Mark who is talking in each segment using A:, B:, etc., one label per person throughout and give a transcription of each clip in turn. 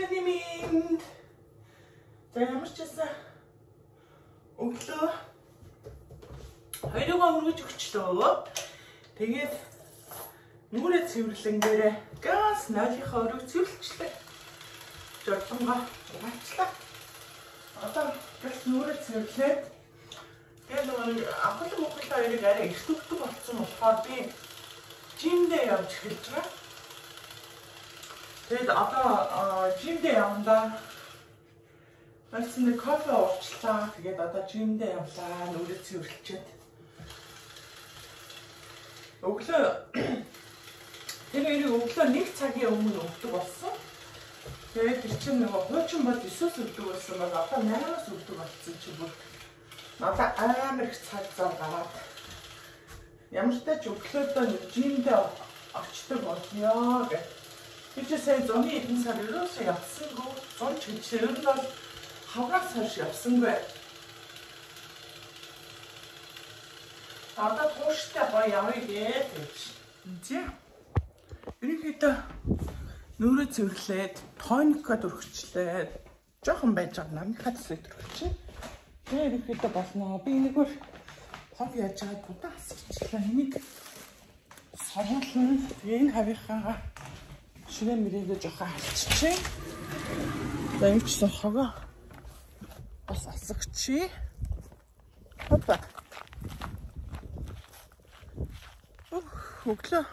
A: өглөөний минь. За ямар ч байсан өглөө хоёроо өргөж өгчлөө. Тэгээд нүрээ цэвэрлэнгээрээ газ 0-ийнхаа өргөж цэвэрлэлчлээ. Жолонгоо угаачлаа. Одоо газ нүрээ цэвэрлээд тэгээд нэг авахлаг мөхөлтэй хоёрыг арай их төвтөг болсон болохоор би жимдээ явж эхэлж байгаа. Тэгээд одоо жимдээ явандаа Марцны кофе уучлаа. Тэгээд одоо жимдээ явлаа. Нүрээ цэвэрлчихэд. Өглөө тэр өглөө 1 цагийн өмнө өгдөг болсон. Тэгээд тэр чинь нөгөө хуучин бол 9-оос өгдөг болсон бол одоо 8-оос өгдөг болсон чи бүр надад амар их цаг зав гараад ямар ч тач өглөөдөө жимдээ очдог болёо гэх. Би ч сая зуны эдэн сар ерөөсөө явсангүй. Зун ч гэж ер нь бол хаврагс хойш явсангүй. Одоо тууштай гоё явъя гэж. Зэ. Ерөнхийдөө нүрээ цэвэрлээд, тоникод өргөчлээд, жоохон байж байгаа намхад өдрөгч. Тэгээ ерөнхийдөө болно. Би энэгээр хог яаж байгаад будаа асчихлаа. Энийг соргуулна. Тэгээ энэ хавийнхаа ширээ мэрээгээ жоохон халчихъя. За энэ ч хогоо бас асагчи. Хопа. Өглөө.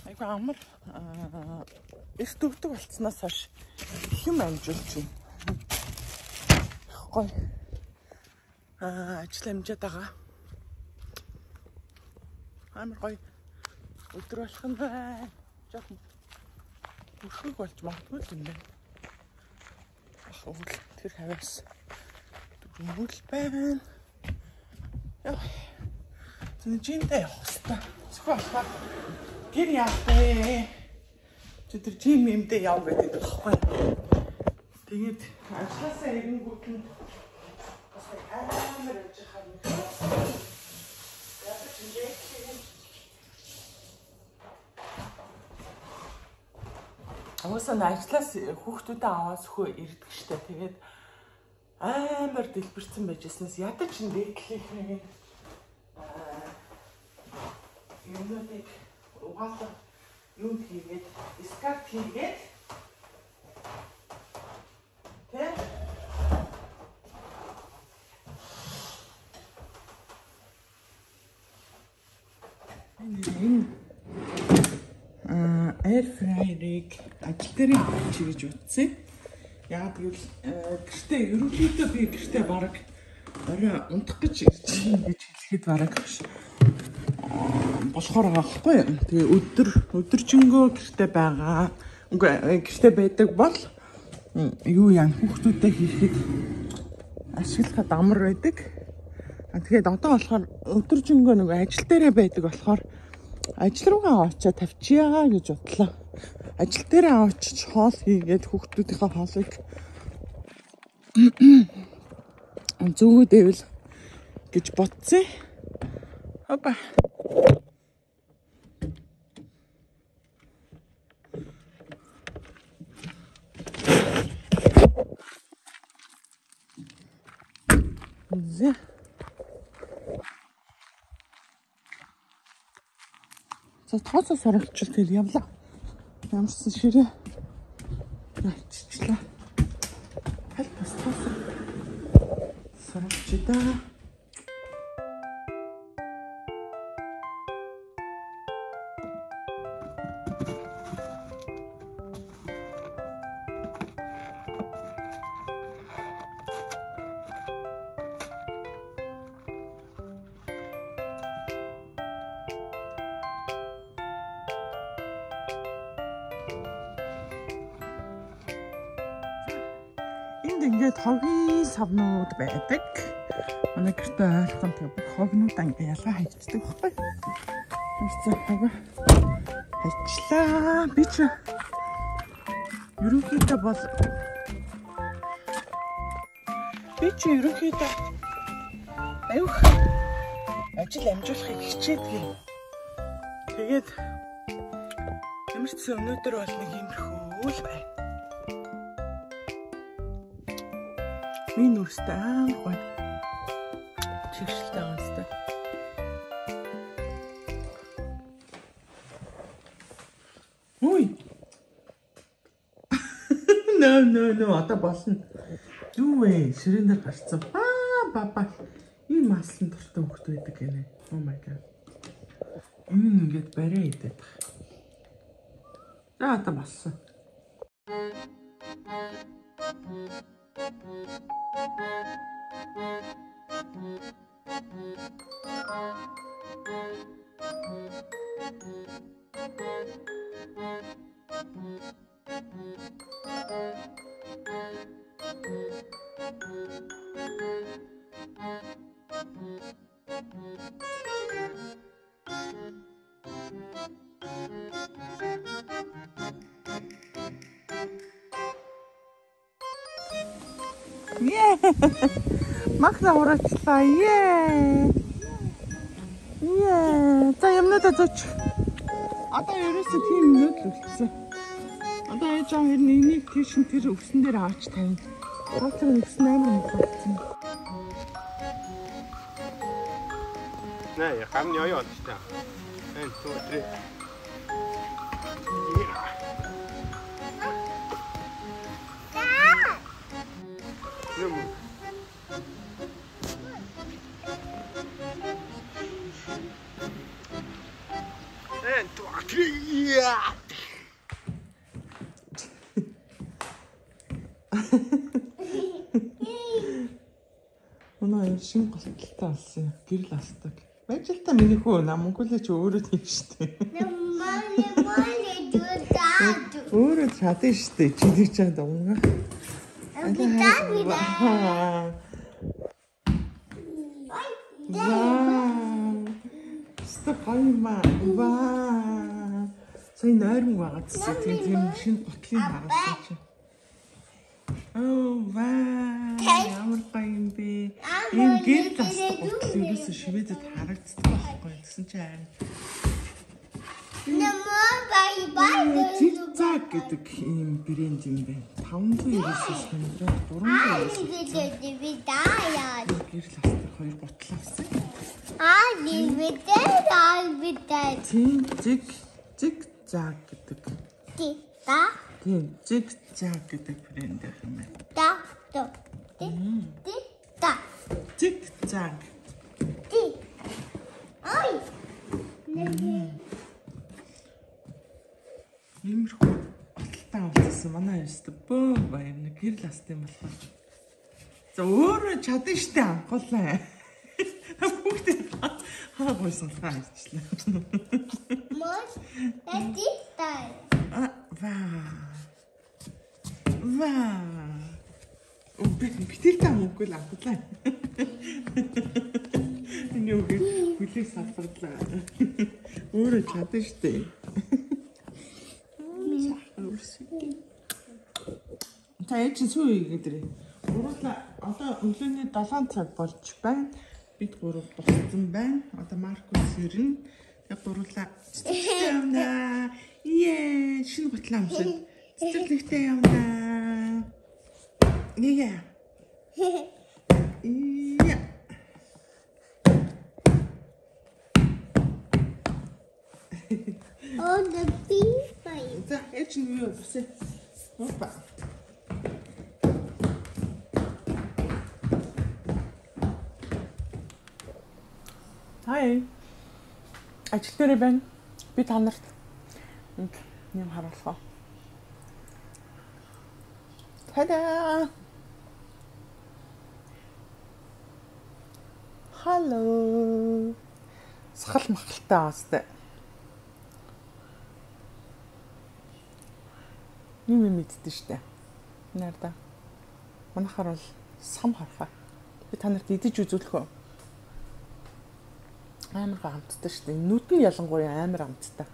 A: Айгүй амар эрт өвдөг болцсноос хойш хэм амжуулж байна. Гой. Ажил амжаад байгаа. Амар гоё өдөр болох юм байна. Жоохон өрхөг болж магадгүй юм байна. Өвөл тэр хаваас дөрмөл байна. Яа. Жимдээ явах хэрэгтэй. Зөвхөн ахаа гэр яах вэ? Чи тэр жим юмдээ яв гэдэг байхгүй. Тэгээд ажлаасаа ирэнгүүт нь бас амар явж хаа. Аваасаа ажлаас хүүхдүүдээ аваас хөө ирдэг штэ. Тэгээд амар дэлбэрсэн байжснаас ядаж нээдлийнхээ юмнуудыг угаалга юм хийгээд скарт хийгээд тэ энэ air fryer-ыг ажил дээр авчих гэж утсан. Яг гэвэл гэртээ ерөнхийдөө би гэртээ бараг орой унтах гэж ирж хэлэхэд бараг болохоор байгаа байхгүй. Тэгээ өдөржингөө гэртээ байгаа. Гэртээ байдаг бол юу яа хүүхдүүдтэй хийхэд ашиглахад амар байдаг. Тэгээд одоо болохоор өдөржингөө нэг ажил дээрээ байдаг болохоор ажил руугаа очиад тавьчихъя гэж бодлоо. Ажил дээрээ очиж хоол хийгээд хүүхдүүдийнхээ хоолыг зүгөөдэвэл гэж бодсон. Хопа. Зэ. За тооцоо соргилчил тэгэл явлаа. Ямарсан ширээ. Аччлаа. Хал бас тооцоо соргилчидаа. Энд ингээд хогийн савнууд байдаг. Манай гэртээ ойрхон бүх хогнуудаа ингээд ялгаа хайцдаг байхгүй. Тэрсэн хог хайчлаа. Би ч ерөнхийдөө аюух ажил амжуулахыг хичээдэг юм. Тэгээд Ямар ч өнөөдөр бол нэг иймэрхүү л байна. Минь өөртөө амар гоё. Чигшэлтэй байгаа зү. Ой. No, одоо болно. Юу вэ? Ширээнээр гарцсан. Баба. Ийм маслан дуртай хөхт байдаг гинэ. Oh my god. Ингээд барай идэв. За одоо болсон. Yeah. Махна ураачлаа. Yeah. За юмнуудаа зөөч. Одоо ерөөсөө тийм минут л үлдсэн. Одоо ээж аав хэрнээ энийг тийш тэр өгсөн дээр аваач тавина. Ураачлаа өгсөн амар болсон.
B: Nej, jag kan jag göra det. 1, 2, 3.
A: Өнөө шинэ голтолтой болсон юм. Гэрэл асдаг. Баяжлаа миний хөө намгуулаа ч өөрөө тийм штэ. Өөрөө чадсан штэ. Чилэж чад унга. Вау. Стопайма. Вау. Сайн нойрмог байгаа гэсэн тийм шинэ готлын харсан чи. Oh, wow. Ямар гоё юм бэ? Ийм гэр тасдаг гутал ерөөсөө шивэдэд харагддаг байхгүй гэсэн чи харин. Зигзаг гэдэг ийм брэнд юм байна. 599 төгрөг, 399. Гэр тасдаг хоёр гутал авсан. Зигзаг гэдэг. Тийм, зигзаг гэдэг брэнд юм байна. Зигзаг. Иймэрхүү баталтай болсон манай ёстой бөө баяр нэг гэрэл аст юм болохоор. За өөрөө чадна штэ анхуулаа. Хүүхдээ хаа гойсон хаа хийчлээ.
C: Мос тэттэй.
A: Ваа. Битэр та мөнгө л авлаа. Энэ үг хүлээс салбарлаа. Өөрөө чадна штэ. Та ээж сүү игээдрээ. Гурлаа одоо өглөөний 7 цаг болж байна. Бид гурав боссон байна. Одоо Маркус ирнэ. Тэг гурлаа явна. Шинэ готлаа амсаа. Цэцэрлэгтээ явна. Yeah.
C: Oh, the bee.
A: За, ээж нь юу вэ? Опа. Хай. Ажил дээр байна. Би та нарт юм харуулах. Та-да! Hello. Сахал махалтай аастай. Юм мэддэн штэ. Нарда. Манайхаар бол сам хархаа. Би та нарт идэж үзүүлэх үү? Амар гамттай штэ. Нүд нь ялангуяа амар гамттай.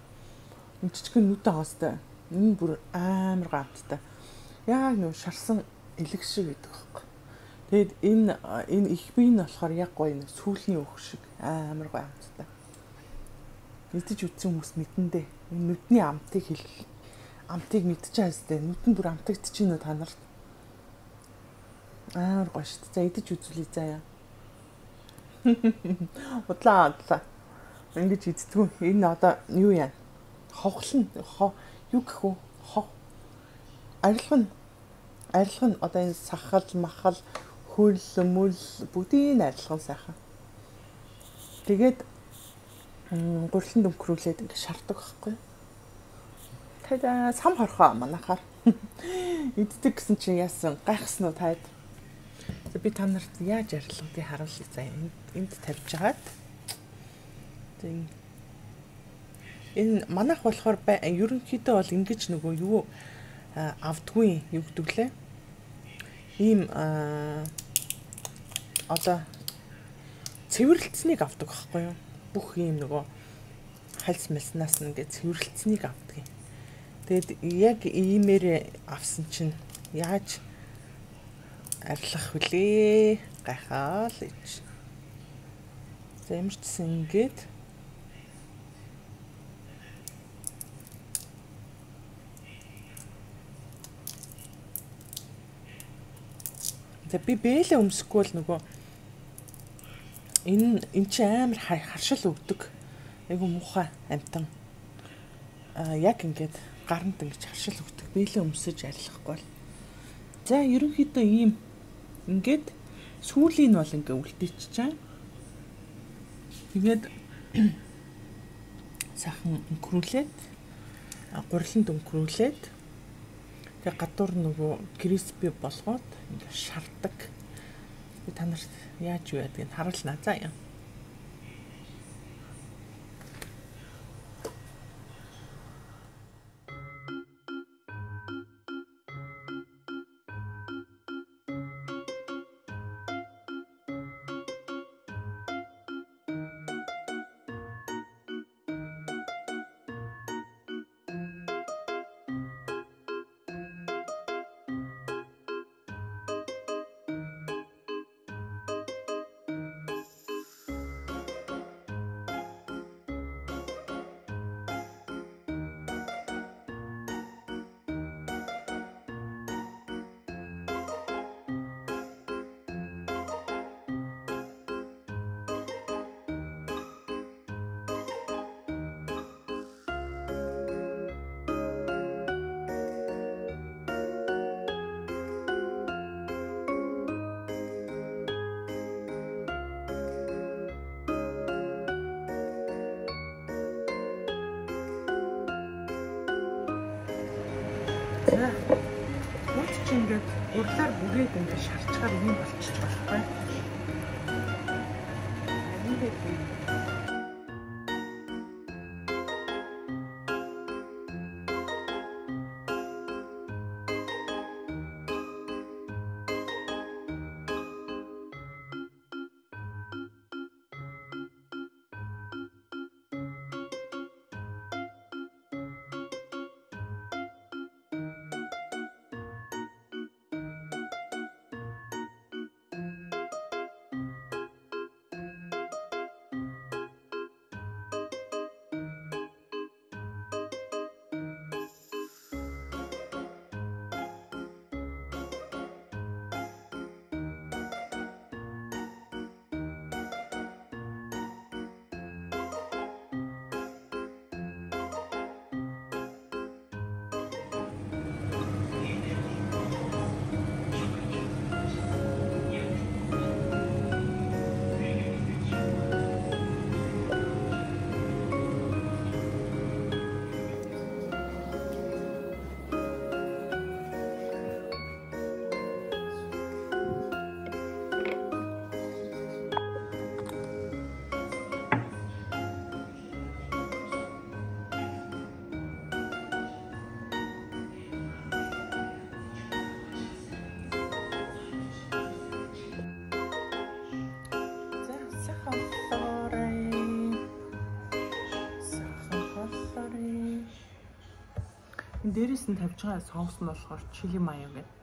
A: Мчичгэн нүдтэй хаастай. Энэ бүр амар гамттай. Яг нэг шарсан элэг шиг гэдэг байхгүй. Тэгэд энэ их бие нь болохоор яг гоё нэг сүүлний өөх шиг амар гоё амттай. Мэдэж үтсэн хүмүүс мэдэндээ. Нүдний амтыг мэдчихээн хэвээр. Нүдэн бүр амтагдчихээн үү та нарт? Амар гоё шүү дээ. За идэж үзүүлээ заяа. Удлаа. Ингэж идтгүү. Энэ одоо юу яа? Ховхлон юу гэх вэ? Арилгын одоо энэ сахал, махал, хөл, мөл бүгдийг арилган сайхан. Тэгээд гурлан дөнгөрүүлээд ингэ шардаг байхгүй. Тайда сам хорхоо манахаар иддэг гэсэн чинь яасан гайхсан уу таад. Би та нарт яаж арилгадгийг харуулъя заа. Энд тавьж хагаад. Энэ манах болохоор ерөнхийдөө бол ингэж нөгөө юу авдгүй юу гэдэг лээ. Ийм одоо цэвэрлэлцнийг авдаг байхгүй юу? Бүх ийм нөгөө хальс малснаас ингээд цэвэрлэлцнийг авдаг. Тэгэд яг иймээр авсан чинь яаж арилгах вүлээ? Гайхаал ич. За ямарчсан ингээд за би бэлээ өмсөхгүй л нөгөө энэ чи амар харшил өгдөг. Айгу муухай амтан. Яг ингээд гаранд ингэж харшил өгдөг. Бэлээ өмсөж арилгахгүй л. За ерөнхийдөө ийм ингээд сүүлийн бол ингээ үлдээчихэж. Тэгээд сайхан өнгөрүүлээд гурланд өнгөрүүлээд тэг гадуур нөгөө криспи болгоод ингээ шардаг. Би та нарт яаж юу ядгийг харуулнаа заа яа. Мөч чи ингээд урлаар бүгээд ингээд шарчгаар юм болчих болохгүй. Дээрээс нь тавьж байгаа соус нь болохоор чили маяо гэдэг.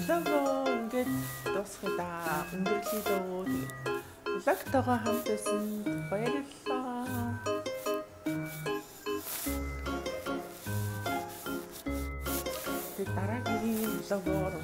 A: влогоо ингээд дуусгая. Өндөрлөе дөө. Влогтойгоо хамт байсан баярлалаа. Тэгээд дараагийн влогоор